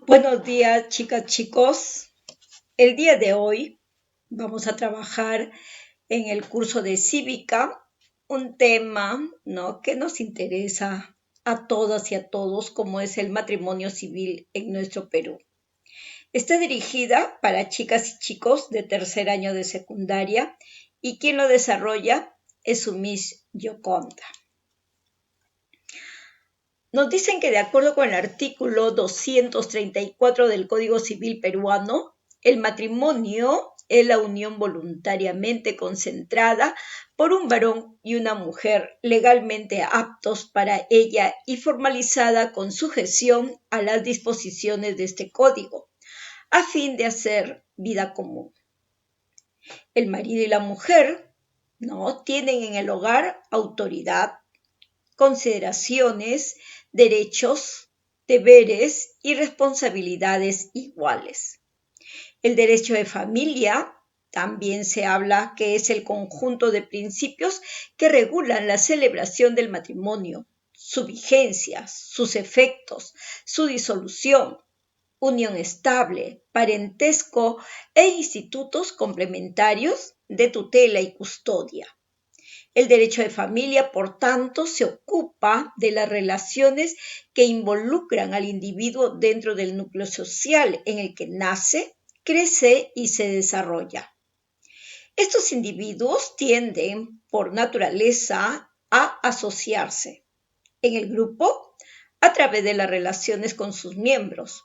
Buenos días, chicas, chicos. El día de hoy vamos a trabajar en el curso de cívica un tema, ¿no?, que nos interesa a todas y a todos, como es el matrimonio civil en nuestro Perú. Está dirigida para chicas y chicos de tercer año de secundaria y quien lo desarrolla es su Miss Yoconda. Nos dicen que de acuerdo con el artículo 234 del Código Civil peruano, el matrimonio es la unión voluntariamente concentrada por un varón y una mujer legalmente aptos para ella y formalizada con sujeción a las disposiciones de este código, a fin de hacer vida común. El marido y la mujer, ¿no?, tienen en el hogar autoridad, consideraciones, derechos, deberes y responsabilidades iguales. El derecho de familia también se habla que es el conjunto de principios que regulan la celebración del matrimonio, su vigencia, sus efectos, su disolución, unión estable, parentesco e institutos complementarios de tutela y custodia. El derecho de familia, por tanto, se ocupa de las relaciones que involucran al individuo dentro del núcleo social en el que nace, crece y se desarrolla. Estos individuos tienden, por naturaleza, a asociarse en el grupo a través de las relaciones con sus miembros.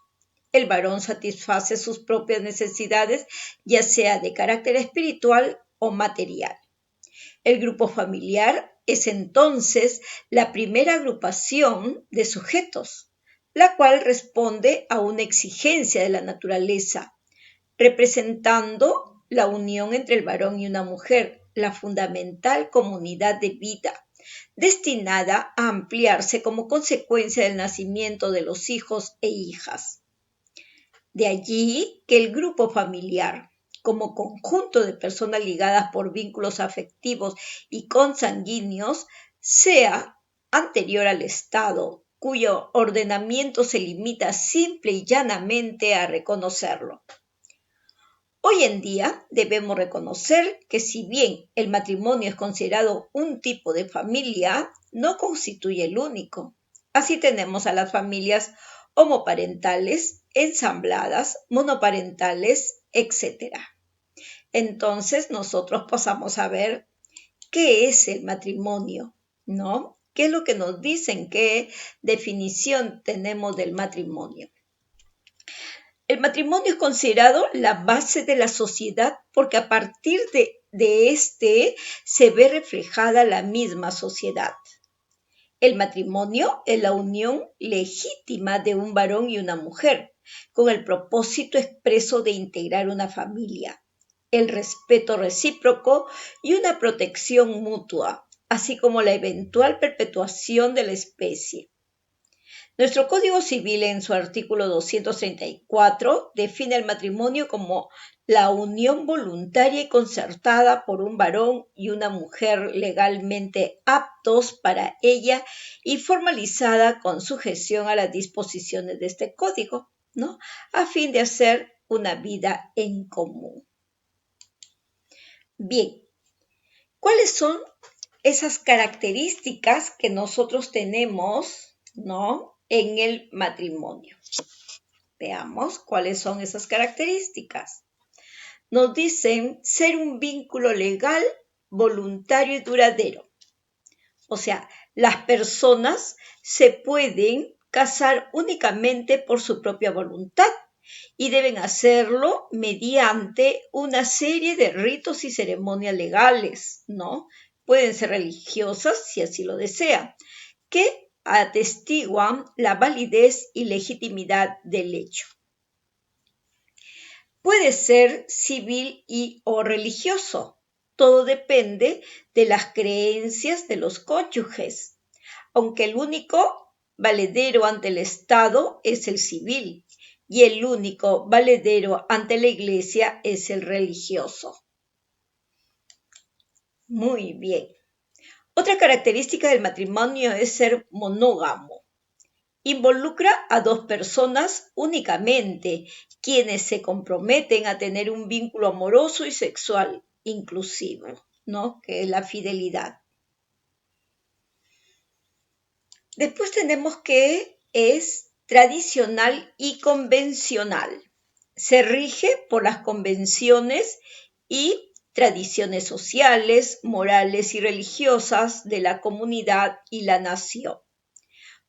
El varón satisface sus propias necesidades, ya sea de carácter espiritual o material. El grupo familiar es entonces la primera agrupación de sujetos, la cual responde a una exigencia de la naturaleza, representando la unión entre el varón y una mujer, la fundamental comunidad de vida, destinada a ampliarse como consecuencia del nacimiento de los hijos e hijas. De allí que el grupo familiar, como conjunto de personas ligadas por vínculos afectivos y consanguíneos, sea anterior al Estado, cuyo ordenamiento se limita simple y llanamente a reconocerlo. Hoy en día debemos reconocer que si bien el matrimonio es considerado un tipo de familia, no constituye el único. Así tenemos a las familias homoparentales, ensambladas, monoparentales, etc. Entonces nosotros pasamos a ver qué es el matrimonio, ¿no? ¿Qué es lo que nos dicen? ¿Qué definición tenemos del matrimonio? El matrimonio es considerado la base de la sociedad porque a partir de este se ve reflejada la misma sociedad. El matrimonio es la unión legítima de un varón y una mujer, con el propósito expreso de integrar una familia, el respeto recíproco y una protección mutua, así como la eventual perpetuación de la especie. Nuestro Código Civil, en su artículo 234, define el matrimonio como la unión voluntaria y concertada por un varón y una mujer legalmente aptos para ella y formalizada con sujeción a las disposiciones de este código, ¿no?, a fin de hacer una vida en común. Bien, ¿cuáles son esas características que nosotros tenemos, ¿no?, en el matrimonio? Veamos cuáles son esas características. Nos dicen ser un vínculo legal, voluntario y duradero. O sea, las personas se pueden casar únicamente por su propia voluntad y deben hacerlo mediante una serie de ritos y ceremonias legales, ¿no? Pueden ser religiosas si así lo desean, que atestiguan la validez y legitimidad del hecho. Puede ser civil y o religioso. Todo depende de las creencias de los cónyuges, aunque el único valedero ante el Estado es el civil y el único valedero ante la Iglesia es el religioso. Muy bien. Otra característica del matrimonio es ser monógamo involucra a dos personas únicamente, quienes se comprometen a tener un vínculo amoroso y sexual inclusivo, ¿no? Que es la fidelidad. Después tenemos que es tradicional y convencional. Se rige por las convenciones y tradiciones sociales, morales y religiosas de la comunidad y la nación,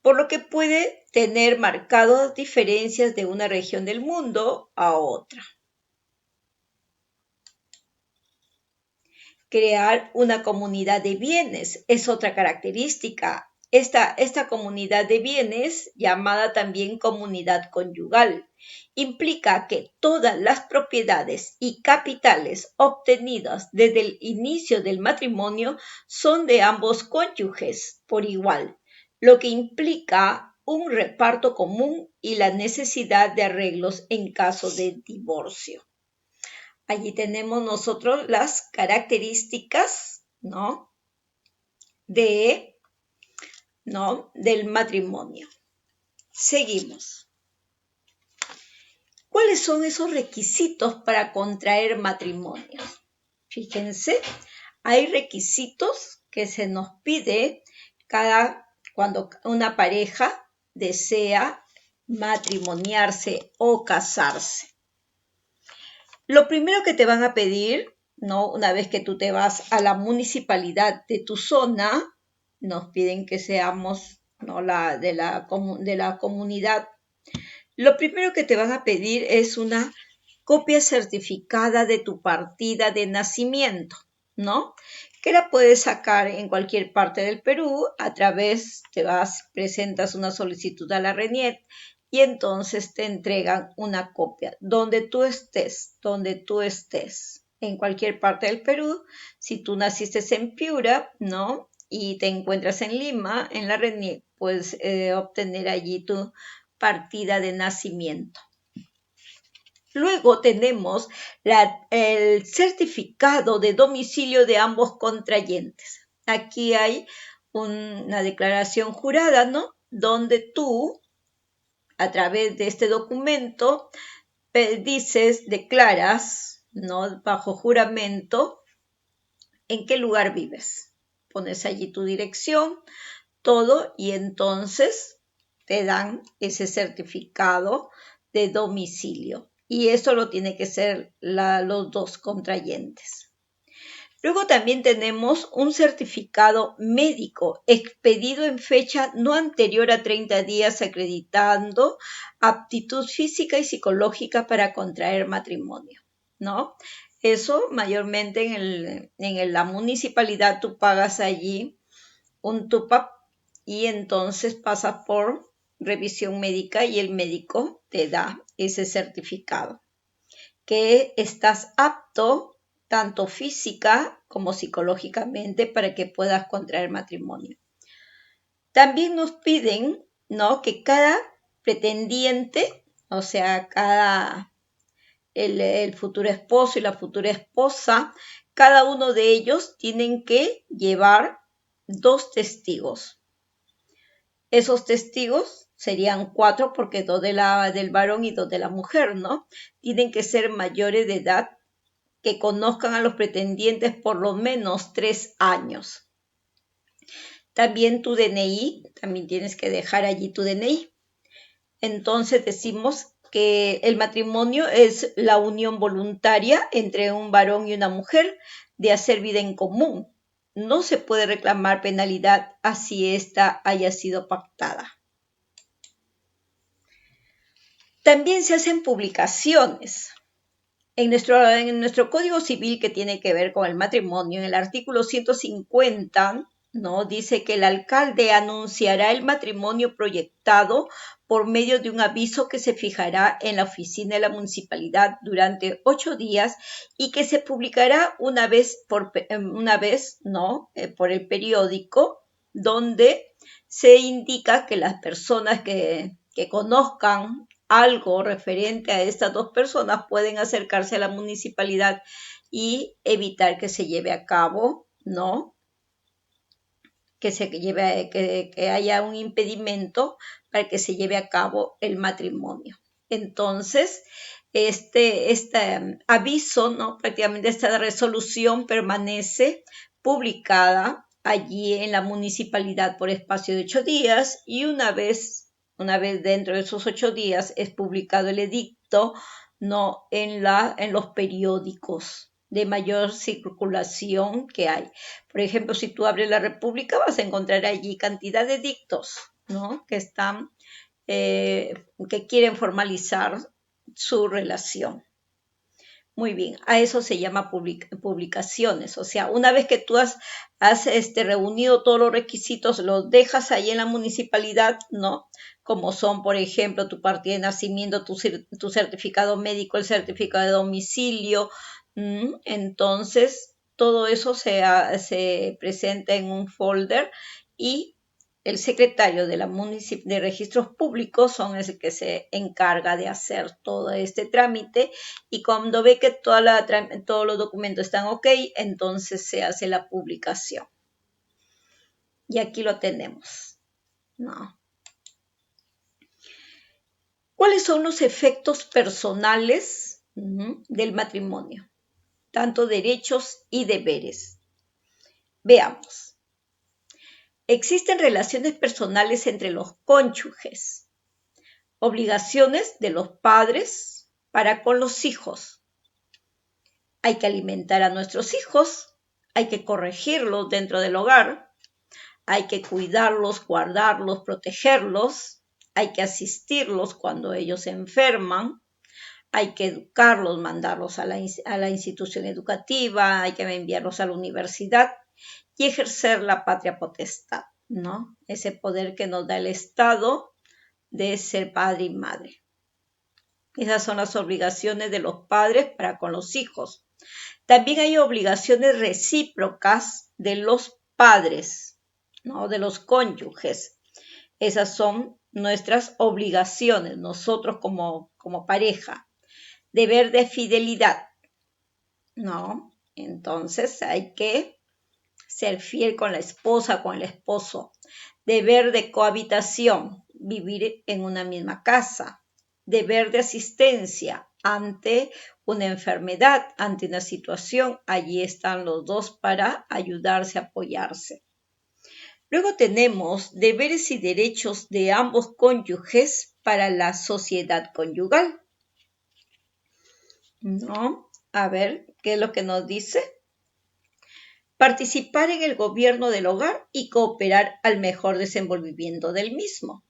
por lo que puede tener marcadas diferencias de una región del mundo a otra. Crear una comunidad de bienes es otra característica. Esta comunidad de bienes, llamada también comunidad conyugal, implica que todas las propiedades y capitales obtenidas desde el inicio del matrimonio son de ambos cónyuges por igual, lo que implica un reparto común y la necesidad de arreglos en caso de divorcio. Allí tenemos nosotros las características, ¿no? Del matrimonio. Seguimos. ¿Cuáles son esos requisitos para contraer matrimonio? Fíjense, hay requisitos que se nos pide cuando una pareja desea matrimoniarse o casarse. Lo primero que te van a pedir, ¿no? Una vez que tú te vas a la municipalidad de tu zona, nos piden que seamos, ¿no? de la comunidad. Lo primero que te van a pedir es una copia certificada de tu partida de nacimiento, ¿no? Que la puedes sacar en cualquier parte del Perú presentas una solicitud a la RENIEC y entonces te entregan una copia donde tú estés, en cualquier parte del Perú. Si tú naciste en Piura, ¿no? Y te encuentras en Lima, en la RENIEC, puedes obtener allí tu partida de nacimiento. Luego tenemos el certificado de domicilio de ambos contrayentes. Aquí hay una declaración jurada, ¿no? Donde tú, a través de este documento, declaras, ¿no? Bajo juramento, en qué lugar vives. Pones allí tu dirección, todo, y entonces te dan ese certificado de domicilio. Y eso lo tiene que ser los dos contrayentes. Luego también tenemos un certificado médico expedido en fecha no anterior a 30 días acreditando aptitud física y psicológica para contraer matrimonio, ¿no? Eso mayormente en la municipalidad tú pagas allí un TUPAP y entonces pasas por revisión médica y el médico te da ese certificado, que estás apto tanto física como psicológicamente para que puedas contraer matrimonio. También nos piden, ¿no? Que cada pretendiente, o sea, el futuro esposo y la futura esposa, cada uno de ellos tienen que llevar 2 testigos. Esos testigos serían 4 porque 2 del varón y 2 de la mujer, ¿no? Tienen que ser mayores de edad, que conozcan a los pretendientes por lo menos 3 años. También tu DNI, también tienes que dejar allí tu DNI. Entonces decimos que el matrimonio es la unión voluntaria entre un varón y una mujer de hacer vida en común. No se puede reclamar penalidad así ésta haya sido pactada. También se hacen publicaciones. En nuestro Código Civil que tiene que ver con el matrimonio, en el artículo 150, ¿no? Dice que el alcalde anunciará el matrimonio proyectado por medio de un aviso que se fijará en la oficina de la municipalidad durante 8 días y que se publicará una vez, por el periódico, donde se indica que las personas que conozcan algo referente a estas 2 personas pueden acercarse a la municipalidad y evitar que se lleve a cabo, ¿no? que haya un impedimento para que se lleve a cabo el matrimonio. Entonces, este aviso, ¿no? Prácticamente esta resolución permanece publicada allí en la municipalidad por espacio de 8 días y una vez dentro de esos 8 días es publicado el edicto, ¿no? en los periódicos de mayor circulación que hay. Por ejemplo, si tú abres La República vas a encontrar allí cantidad de edictos, ¿no? que quieren formalizar su relación. Muy bien, a eso se llama publicaciones. O sea, una vez que tú has reunido todos los requisitos, los dejas ahí en la municipalidad, ¿no? Como son, por ejemplo, tu partida de nacimiento, tu certificado médico, el certificado de domicilio. Entonces, todo eso se presenta en un folder y el secretario de registros públicos son el que se encarga de hacer todo este trámite y cuando ve que todos los documentos están ok, entonces se hace la publicación. Y aquí lo tenemos, ¿no? ¿Cuáles son los efectos personales del matrimonio? Tanto derechos y deberes. Veamos. Existen relaciones personales entre los cónyuges, obligaciones de los padres para con los hijos. Hay que alimentar a nuestros hijos, hay que corregirlos dentro del hogar, hay que cuidarlos, guardarlos, protegerlos, hay que asistirlos cuando ellos se enferman, hay que educarlos, mandarlos a la institución educativa, hay que enviarlos a la universidad y ejercer la patria potestad, ¿no? Ese poder que nos da el Estado de ser padre y madre. Esas son las obligaciones de los padres para con los hijos. También hay obligaciones recíprocas de los padres, ¿no? De los cónyuges. Esas son nuestras obligaciones, nosotros como pareja. Deber de fidelidad, ¿no? Entonces hay que ser fiel con la esposa, con el esposo. Deber de cohabitación, vivir en una misma casa. Deber de asistencia ante una enfermedad, ante una situación. Allí están los dos para ayudarse, apoyarse. Luego tenemos deberes y derechos de ambos cónyuges para la sociedad conyugal. ¿No? A ver, ¿qué es lo que nos dice? Participar en el gobierno del hogar y cooperar al mejor desenvolvimiento del mismo.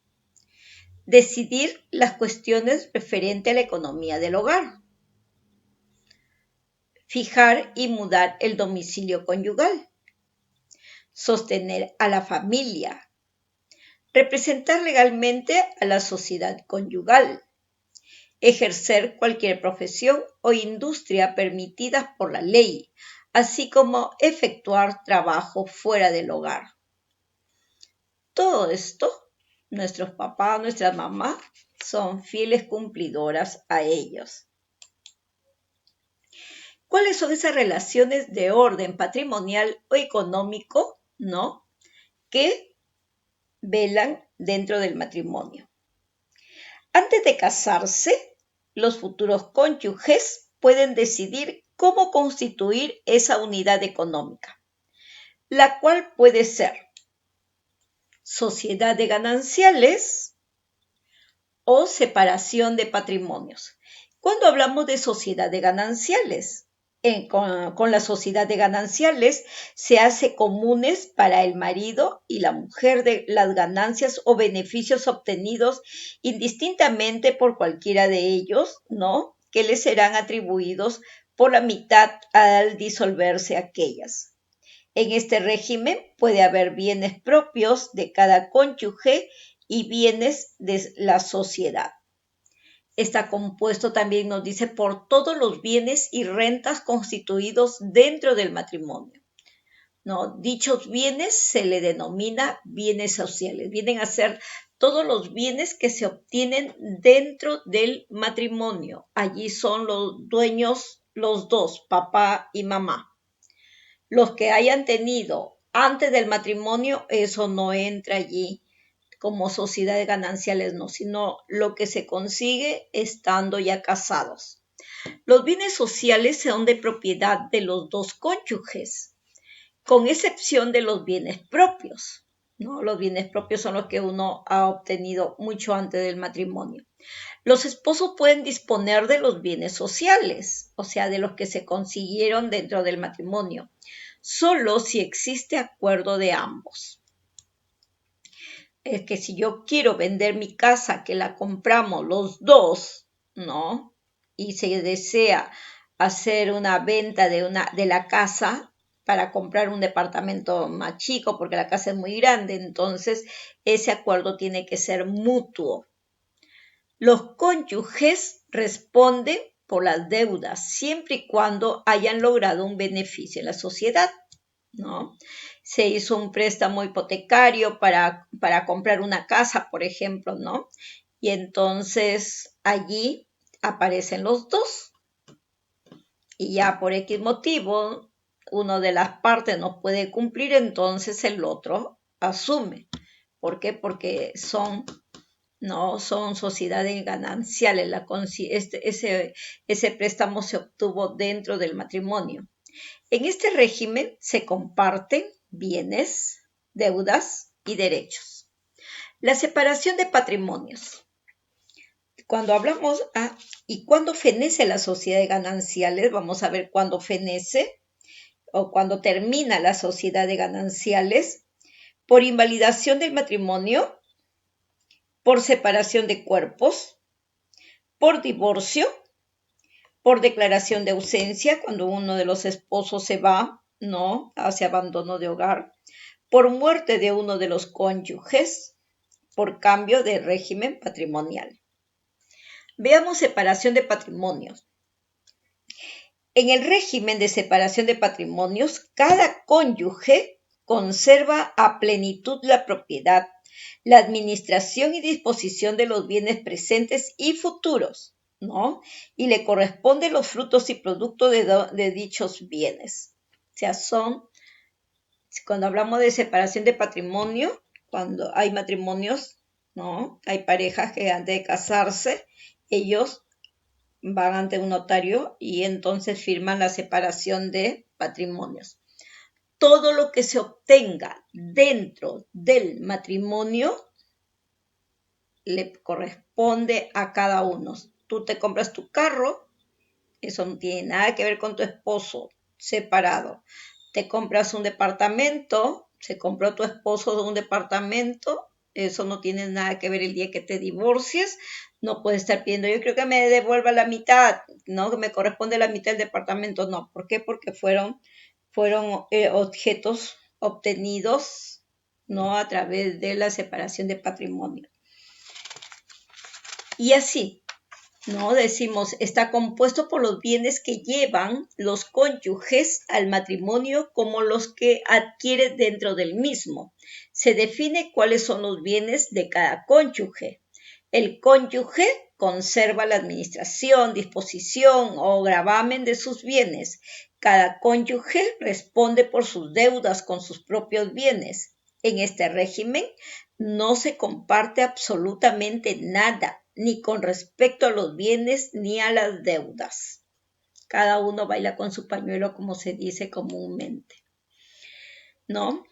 Decidir las cuestiones referentes a la economía del hogar. Fijar y mudar el domicilio conyugal. Sostener a la familia. Representar legalmente a la sociedad conyugal. Ejercer cualquier profesión o industria permitidas por la ley, así como efectuar trabajo fuera del hogar. Todo esto, nuestros papás, nuestras mamás, son fieles cumplidoras a ellos. ¿Cuáles son esas relaciones de orden patrimonial o económico, ¿no? que velan dentro del matrimonio? Antes de casarse, los futuros cónyuges pueden decidir cómo constituir esa unidad económica, la cual puede ser sociedad de gananciales o separación de patrimonios. Cuando hablamos de sociedad de gananciales, con la sociedad de gananciales se hace comunes para el marido y la mujer de las ganancias o beneficios obtenidos indistintamente por cualquiera de ellos, ¿no? Que les serán atribuidos por la mitad al disolverse aquellas. En este régimen puede haber bienes propios de cada cónyuge y bienes de la sociedad. Está compuesto, también nos dice, por todos los bienes y rentas constituidos dentro del matrimonio, ¿no? Dichos bienes se le denomina bienes sociales. Vienen a ser todos los bienes que se obtienen dentro del matrimonio. Allí son los dueños los dos, papá y mamá. Los que hayan tenido antes del matrimonio, eso no entra allí como sociedades gananciales, no, sino lo que se consigue estando ya casados. Los bienes sociales son de propiedad de los dos cónyuges, con excepción de los bienes propios, ¿no? Los bienes propios son los que uno ha obtenido mucho antes del matrimonio. Los esposos pueden disponer de los bienes sociales, o sea, de los que se consiguieron dentro del matrimonio, solo si existe acuerdo de ambos. Es que si yo quiero vender mi casa, que la compramos los dos, ¿no? Y se desea hacer una venta de la casa para comprar un departamento más chico, porque la casa es muy grande, entonces ese acuerdo tiene que ser mutuo. Los cónyuges responden por las deudas, siempre y cuando hayan logrado un beneficio en la sociedad, ¿no? Se hizo un préstamo hipotecario para comprar una casa, por ejemplo, ¿no? Y entonces allí aparecen los dos. Y ya por X motivo, uno de las partes no puede cumplir, entonces el otro asume. ¿Por qué? Porque no son sociedades gananciales. Ese préstamo se obtuvo dentro del matrimonio. En este régimen se comparten bienes, deudas y derechos. La separación de patrimonios. Cuando hablamos y cuándo fenece la sociedad de gananciales, vamos a ver cuándo fenece o cuándo termina la sociedad de gananciales, por invalidación del matrimonio, por separación de cuerpos, por divorcio, por declaración de ausencia, cuando uno de los esposos se va, ¿no? Hace abandono de hogar, por muerte de uno de los cónyuges, por cambio de régimen patrimonial. Veamos separación de patrimonios. En el régimen de separación de patrimonios, cada cónyuge conserva a plenitud la propiedad, la administración y disposición de los bienes presentes y futuros, ¿no? Y le corresponden los frutos y productos de dichos bienes. O sea, cuando hablamos de separación de patrimonio, cuando hay matrimonios, ¿no? Hay parejas que antes de casarse, ellos van ante un notario y entonces firman la separación de patrimonios. Todo lo que se obtenga dentro del matrimonio le corresponde a cada uno. Tú te compras tu carro, eso no tiene nada que ver con tu esposo, separado. Te compras un departamento, se compró tu esposo un departamento, eso no tiene nada que ver el día que te divorcies. No puedes estar pidiendo, yo creo que me devuelva la mitad, no, que me corresponde la mitad del departamento, no. ¿Por qué? Porque fueron objetos obtenidos, no, a través de la separación de patrimonio. Y así, ¿no? Decimos, está compuesto por los bienes que llevan los cónyuges al matrimonio como los que adquiere dentro del mismo. Se define cuáles son los bienes de cada cónyuge. El cónyuge conserva la administración, disposición o gravamen de sus bienes. Cada cónyuge responde por sus deudas con sus propios bienes. En este régimen no se comparte absolutamente nada, ni con respecto a los bienes ni a las deudas. Cada uno baila con su pañuelo, como se dice comúnmente, ¿no?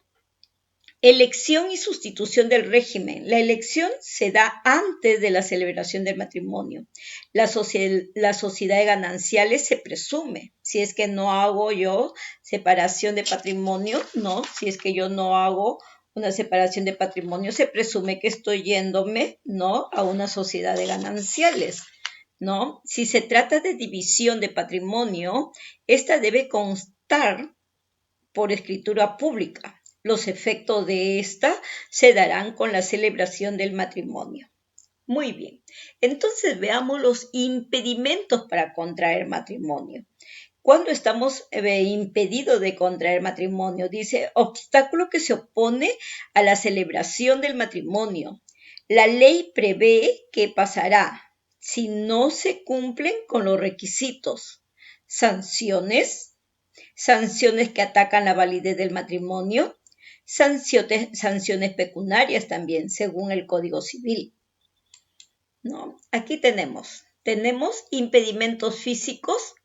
Elección y sustitución del régimen. La elección se da antes de la celebración del matrimonio. La sociedad de gananciales se presume. Si es que no hago yo separación de patrimonio, no. Si es que yo no hago una separación de patrimonio, se presume que estoy yéndome, ¿no?, a una sociedad de gananciales, ¿no? Si se trata de división de patrimonio, esta debe constar por escritura pública. Los efectos de esta se darán con la celebración del matrimonio. Muy bien, entonces veamos los impedimentos para contraer matrimonio. ¿Cuándo estamos impedidos de contraer matrimonio? Dice, obstáculo que se opone a la celebración del matrimonio. La ley prevé que pasará si no se cumplen con los requisitos. Sanciones que atacan la validez del matrimonio. sanciones pecuniarias también, según el Código Civil, ¿no? Aquí tenemos impedimentos físicos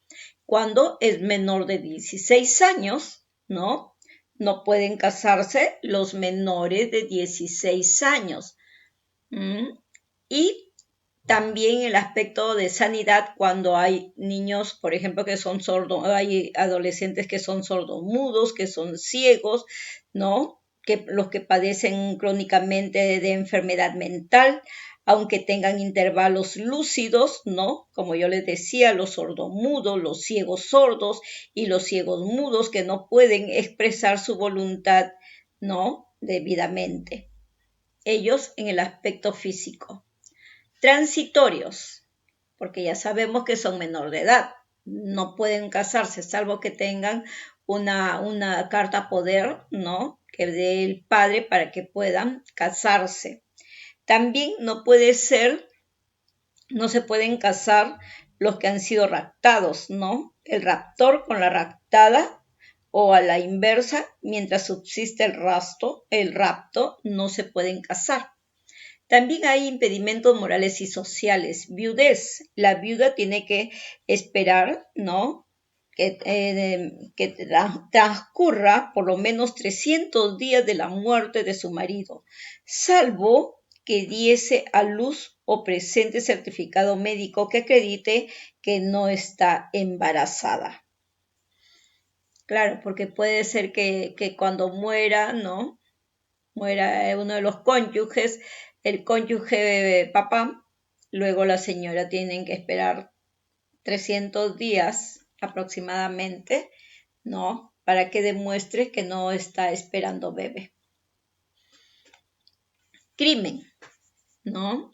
cuando es menor de 16 años, ¿no? No pueden casarse los menores de 16 años. Y también el aspecto de sanidad cuando hay niños, por ejemplo, que son sordos, hay adolescentes que son sordomudos, que son ciegos, ¿no? Que los que padecen crónicamente de enfermedad mental, aunque tengan intervalos lúcidos, ¿no? Como yo les decía, los sordomudos, los ciegos sordos y los ciegos mudos que no pueden expresar su voluntad, ¿no? Debidamente. Ellos en el aspecto físico. Transitorios, porque ya sabemos que son menor de edad, no pueden casarse salvo que tengan una carta poder, ¿no? Que dé el padre para que puedan casarse. También no se pueden casar los que han sido raptados, ¿no? El raptor con la raptada o a la inversa, mientras subsiste el rapto, no se pueden casar. También hay impedimentos morales y sociales. Viudez. La viuda tiene que esperar, ¿no? Que transcurra por lo menos 300 días de la muerte de su marido, salvo que diese a luz o presente certificado médico que acredite que no está embarazada. Claro, porque puede ser que cuando muera, ¿no? Muera uno de los cónyuges, el cónyuge papá, luego la señora tiene que esperar 300 días aproximadamente, ¿no? Para que demuestre que no está esperando bebé. Crimen, ¿no?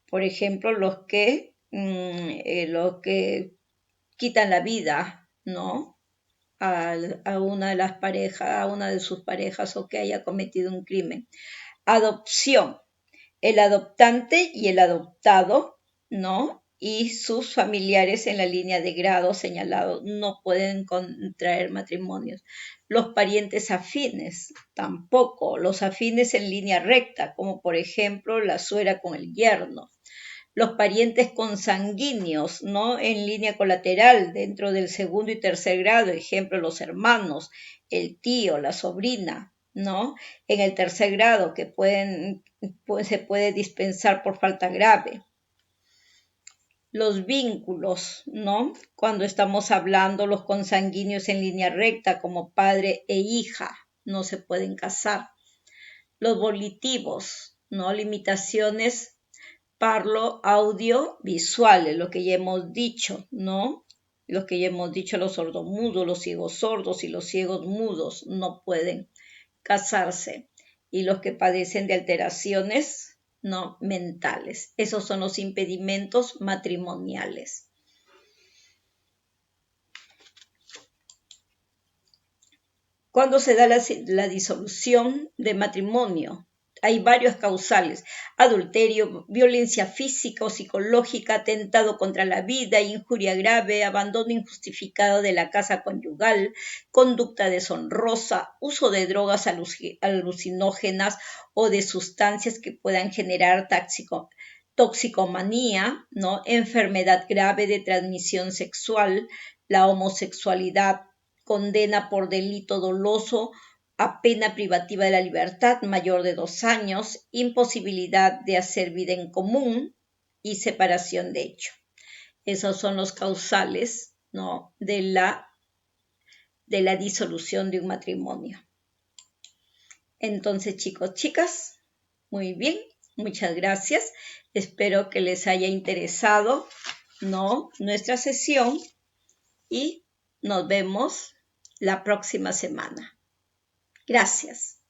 Por ejemplo, los que quitan la vida, ¿no? A una de las parejas, a una de sus parejas o que haya cometido un crimen. Adopción. El adoptante y el adoptado, ¿no? Y sus familiares en la línea de grado señalado no pueden contraer matrimonios. Los parientes afines, tampoco. Los afines en línea recta, como por ejemplo la suegra con el yerno. Los parientes consanguíneos, ¿no? En línea colateral, dentro del segundo y tercer grado, ejemplo, los hermanos, el tío, la sobrina, ¿no? En el tercer grado, que se puede dispensar por falta grave. Los vínculos, ¿no? Cuando estamos hablando los consanguíneos en línea recta, como padre e hija, no se pueden casar. Los volitivos, ¿no? Limitaciones parlo, audio, visuales, lo que ya hemos dicho, ¿no? Lo que ya hemos dicho, los sordomudos, los ciegos sordos y los ciegos mudos no pueden casarse. Y los que padecen de alteraciones, ¿no? Mentales. Esos son los impedimentos matrimoniales. ¿Cuándo se da la disolución de matrimonio? Hay varios causales: adulterio, violencia física o psicológica, atentado contra la vida, injuria grave, abandono injustificado de la casa conyugal, conducta deshonrosa, uso de drogas alucinógenas o de sustancias que puedan generar toxicomanía, ¿no? Enfermedad grave de transmisión sexual, la homosexualidad, condena por delito doloso a pena privativa de la libertad mayor de 2 años, imposibilidad de hacer vida en común y separación de hecho. Esos son los causales, ¿no? de la disolución de un matrimonio. Entonces, chicos, chicas, muy bien, muchas gracias. Espero que les haya interesado, ¿no? nuestra sesión y nos vemos la próxima semana. Gracias.